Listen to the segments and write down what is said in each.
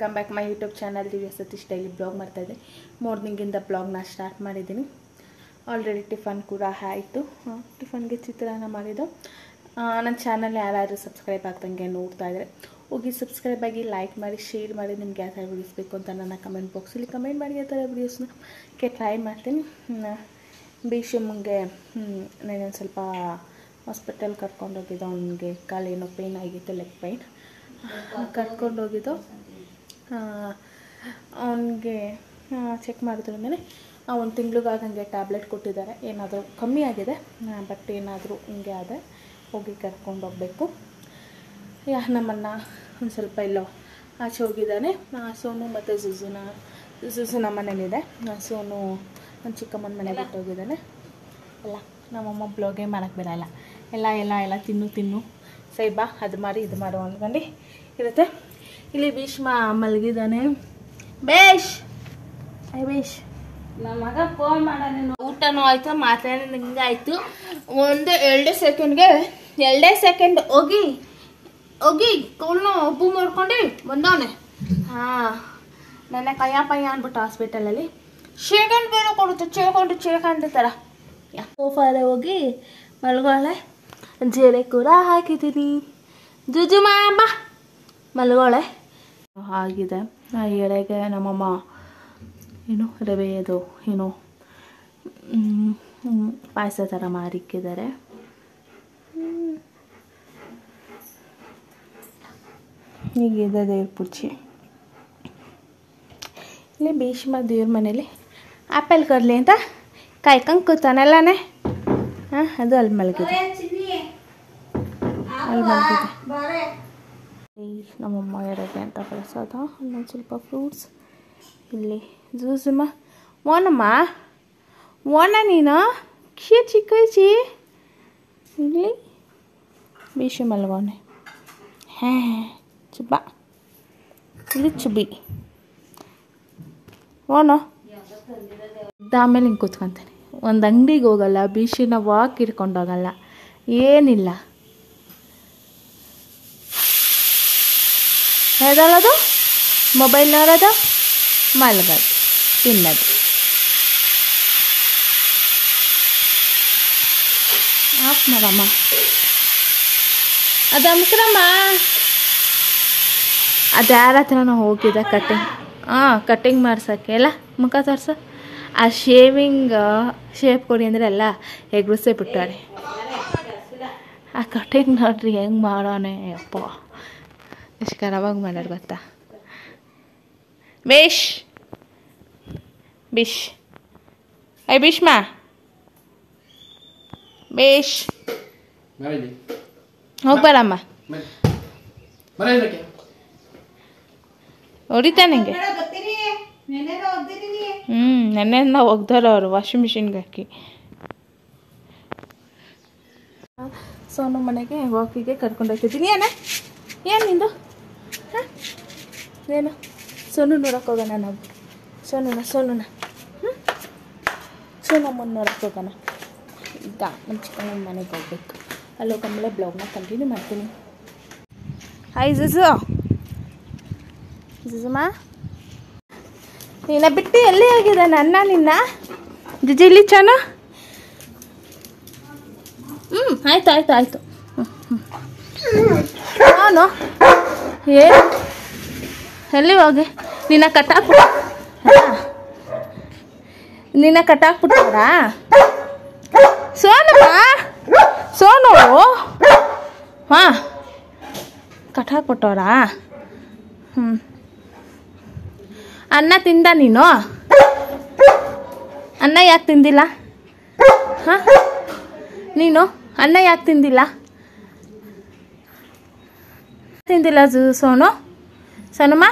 Welcome back my YouTube channel ದಿವ್ಯ Satish daily blog ಮಾಡ್ತಾಯಿದ್ದೆ. ಮಾರ್ನಿಂಗಿಂದ ಬ್ಲಾಗ್ನ start ಮಾಡಿದ್ದೀನಿ. ಆಲ್ರೆಡಿ ಟಿಫನ್ ಕೂಡ ಆಯಿತು. ಟಿಫನ್ಗೆ ಚಿತ್ರಾನ್ನ ಮಾಡಿದ್ದು. ನನ್ನ ಚಾನಲ್ ಯಾರಾದರೂ ಸಬ್ಸ್ಕ್ರೈಬ್ ಆಗ್ದಂಗೆ ನೋಡ್ತಾ ಇದ್ದರೆ ಹೋಗಿ ಸಬ್ಸ್ಕ್ರೈಬ್ ಆಗಿ, ಲೈಕ್ ಮಾಡಿ, ಶೇರ್ ಮಾಡಿ. ನಿಮ್ಗೆ ಯಾವ ಥರ ವೀಡಿಯೋಸ್ ಬೇಕು ಅಂತ ನನ್ನ ಕಮೆಂಟ್ ಬಾಕ್ಸಲ್ಲಿ ಕಮೆಂಟ್ ಮಾಡಿ. ಆ ಥರ ವೀಡಿಯೋಸ್ನ ಟ್ರೈ ಮಾಡ್ತೀನಿ. ಬೇಷಮ್ಮಗೆ ನಾನೊಂದು ಸ್ವಲ್ಪ ಹಾಸ್ಪಿಟಲ್ ಕರ್ಕೊಂಡೋಗಿದ್ದು. ಅವನಿಗೆ ಕಾಲೇನೋ ಪೇಯ್ನ್ ಆಗಿತ್ತು, ಲೆಗ್ ಪೇಯ್ನ್. ಕರ್ಕೊಂಡೋಗಿದ್ದು ಅವನಿಗೆ ಚೆಕ್ ಮಾಡಿದ್ರಿಂದಲೇ ಒಂದು ತಿಂಗಳಿಗಾಗಂಗೆ ಟ್ಯಾಬ್ಲೆಟ್ ಕೊಟ್ಟಿದ್ದಾರೆ. ಏನಾದರೂ ಕಮ್ಮಿ ಆಗಿದೆ, ಬಟ್ ಏನಾದರೂ ಹಿಂಗೆ ಆದರೆ ಹೋಗಿ ಕರ್ಕೊಂಡೋಗ್ಬೇಕು. ನಮ್ಮನ್ನ ಒಂದು ಸ್ವಲ್ಪ ಎಲ್ಲೋ ಆಚೆ ಹೋಗಿದ್ದಾನೆ. ಸೋನು ಮತ್ತು ಝುಝು ನಮ್ಮ ಮನೇಲಿದೆ. ಸೋನು ನನ್ನ ಚಿಕ್ಕಮ್ಮನ ಮನೆ ಬಿಟ್ಟು ಹೋಗಿದ್ದಾನೆ. ಎಲ್ಲ ನಮ್ಮಮ್ಮ ಬ್ಲಾಗೇ ಮಾಡೋಕ್ಕೆ ಬಿಡಲ್ಲ. ಎಲ್ಲ ತಿನ್ನು ಸೈಬಾ ಅದು ಮಾಡಿ ಇದು ಮಾಡು ಅಂದ್ಕೊಂಡು ಇರುತ್ತೆ. ಇಲ್ಲಿ ಭೀಷ್ಮ ಮಲಗಿದ್ದಾನೆ. ಬೇಷ್ ನಮ್ಮ ಮಗ ಫೋನ್ ಮಾಡೋಣ. ಊಟನೂ ಆಯಿತು, ಮಾತಾಡೋದು ಹಿಂಗೆ ಆಯಿತು. ಎರಡೇ ಸೆಕೆಂಡ್ ಹೋಗಿ ಕೌಲ್ನ ಒಬ್ಬು ಮಾಡ್ಕೊಂಡು ಬಂದವನೆ. ನೆನ್ನೆ ಕಯ್ಯ ಅಂದ್ಬಿಟ್ಟು ಹಾಸ್ಪಿಟಲಲ್ಲಿ ಶೇಖಂಡ್ ಬೇರೆ ಕೊಡುತ್ತೆ. ಚೇಕೊಂಡು ಥರ ಸೋಫಾರೆ ಹೋಗಿ ಮಲ್ಗೋಳೆ. ಜೀರೆ ಕೂಡ ಹಾಕಿದ್ದೀನಿ. ಜುಜು ಮಾಂಬ ಮಲ್ಗೋಳೆ ಆಗಿದೆ. ಎಳೆಗೆ ನಮ್ಮಮ್ಮ ರವೆಯದು ಪಾಯಸ ಥರ ಮಾಡಿಕ್ಕಿದ್ದಾರೆ. ಹೀಗಿದೆ ದೇವ್ರ ಪೂಜೆ. ಇಲ್ಲಿ ಭೀಷ್ಮ ದೇವ್ರ ಮನೇಲಿ ಆ್ಯಪಲ್ ಕರ್ಲಿ ಅಂತ ಕಾಯ್ಕೊಂಡು ಕೂತಾನಲ್ಲೇ. ಅದು ಅಲ್ಲಿ ಮಲಗಿದೆ. ನಮ್ಮಮ್ಮ ಎಡೆಗೆ ಅಂತ ಕಳಿಸೋದ. ಅಲ್ಲೊಂದು ಸ್ವಲ್ಪ ಫ್ರೂಟ್ಸ್. ಇಲ್ಲಿ ಜ್ಯೂಸಮ್ಮ ಓನ ನೀನು ಚಿಕ್ಕೈಚಿ. ಇಲ್ಲಿ ಬೀಶು ಮಲ್ಗೋನೆ. ಚುಬ್ಬ ಇಲ್ಲಿ ಚುಬ್ಬಿ ಓನು. ಆಮೇಲೆ ಹಿಂಗೆ ಕೂತ್ಕೊತಾನೆ. ಒಂದು ಅಂಗಡಿಗೆ ಹೋಗಲ್ಲ, ಬೀಶಿನ ವಾಕ್ ಹಿಡ್ಕೊಂಡೋಗಲ್ಲ, ಏನಿಲ್ಲ. ಎದಳೋದು, ಮೊಬೈಲ್ ನೋಡೋದು, ಮಲಗೋದು, ತಿನ್ನೋದು. ಆಫ್ ಮಾಡಮ್ಮ, ಅದು ಅಮ್ಸ್ರಮ್ಮ. ಅದು ಯಾರ ಹತ್ರನೂ ಹೋಗಿದೆ ಕಟ್ಟಿಂಗ್ ಮಾಡ್ಸೋಕ್ಕೆ. ಎಲ್ಲ ಮುಖ ತೋರ್ಸೋ. ಆ ಶೇಪ್ ಕೊಡಿ ಅಂದರೆ ಎಲ್ಲ ಎಗ್ರಿಸೇ ಬಿಟ್ಟಾರೆ. ಆ ಕಟ್ಟಿಂಗ್ ನೋಡ್ರಿ ಹೆಂಗೆ ಮಾಡೋನೆ. ಅಪ್ಪ ಎಷ್ಟು ಖರಾಬಾಗಿ ಮಾಡ್ಯಾರ ಗೊತ್ತಾ. ಭೀಷ್ಮ ಹೋಗ್ಬಾರಮ್ಮ. ಹೊಡಿತಾ ನಿಂಗೆ. ನೆನ್ನೆಯಿಂದ ಒಗ್ದಾರ ಅವರು ವಾಷಿಂಗ್ ಮಿಷಿನ್ಗೆ ಹಾಕಿ. ಸೋನು ಮನೆಗೆ ವಾಕಿಗೆ ಕರ್ಕೊಂಡು ಹೋಗ್ತಿದ್ದೀನಿ. ಏನು ನಿಂದು ಏನು? ಸೋನು ನೋಡಕ್ಕೆ ಹೋಗೋಣ ನಾವು. ಸೋನುನ ಸೋನಮ್ಮನ ನೋಡಕ್ಕೆ ಹೋಗೋಣ. ಈಗ ನಮ್ಮ ಚಿಕ್ಕಮ್ಮನ ಮನೆಗೆ ಹೋಗ್ಬೇಕು. ಅಲ್ಲಿ ಹೋಗಂಬಳೆ ಬ್ಲಾಗ್ನ ಕಂಟಿನ್ಯೂ ಮಾಡ್ತೀನಿ. ಹಾಯ್ ಝುಝುಮ್ಮ, ನಿನ್ನ ಬಿಟ್ಟು ಎಲ್ಲಿ ಹೋಗಿದೆ ನಿನ್ನ ಜಿಜಿ? ಇಲ್ಲಿ ಚಾನು. ಆಯ್ತು. ನಾನು ಎಲ್ಲಿ ಹೋಗಿ ನಿನ್ನ ಕಟ್ಟಾಕ್ಬಿಟ್ಟಾರಾ? ಸೋನು ಕಟ್ಟಾಕ್ಬಿಟ್ಟವ್ರಾ? ಅನ್ನ ತಿಂದ ನೀನು? ಅನ್ನ ಯಾಕೆ ತಿಂದಿಲ್ಲ? ನೀನು ಅನ್ನ ಯಾಕೆ ತಿಂದಿಲ್ಲ ಸೋನಮ್ಮ?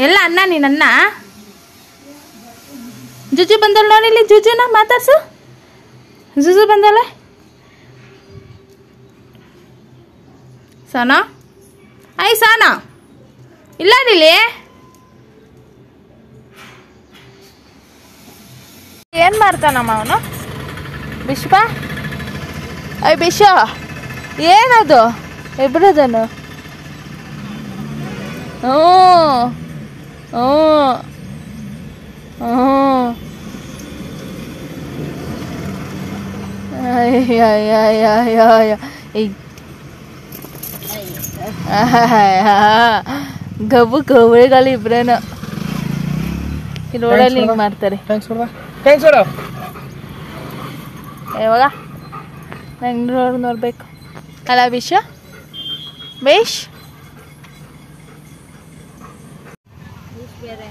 ಎಲ್ಲ ಅನ್ನ ನೀನನ್ನ. ಜುಜು ಬಂದಳು ನೋಡಿ. ಇಲ್ಲಿ ಜುಜುನ ಮಾತಾಡ್ಸು. ಜುಜು ಬಂದಳೆ. ಸೋನಾ ಇಲ್ಲ ಇಲ್ಲಿ. ಏನು ಮಾಡ್ತಾನಮ್ಮ ಅವನು? ವಿಶ್ವ ಬಿಶೋ ಏನದು ಇಬ್ಬರದನು ಹ್ಞೂ ಹ್ಞೂ ಹ್ಞೂ ಗಬ್ಬು ಗೌಳಿಗಳು ಇಬ್ರೇನು ಈ ರೋಡಲ್ಲಿ ಹಿಂಗೆ ಮಾಡ್ತಾರೆ. ಯಾವಾಗ ನಂಗೆ ನೋಡ್ಬೇಕು ಅಲ್ಲ ವಿಷ ಬೇಷ್ ಬೇರೆ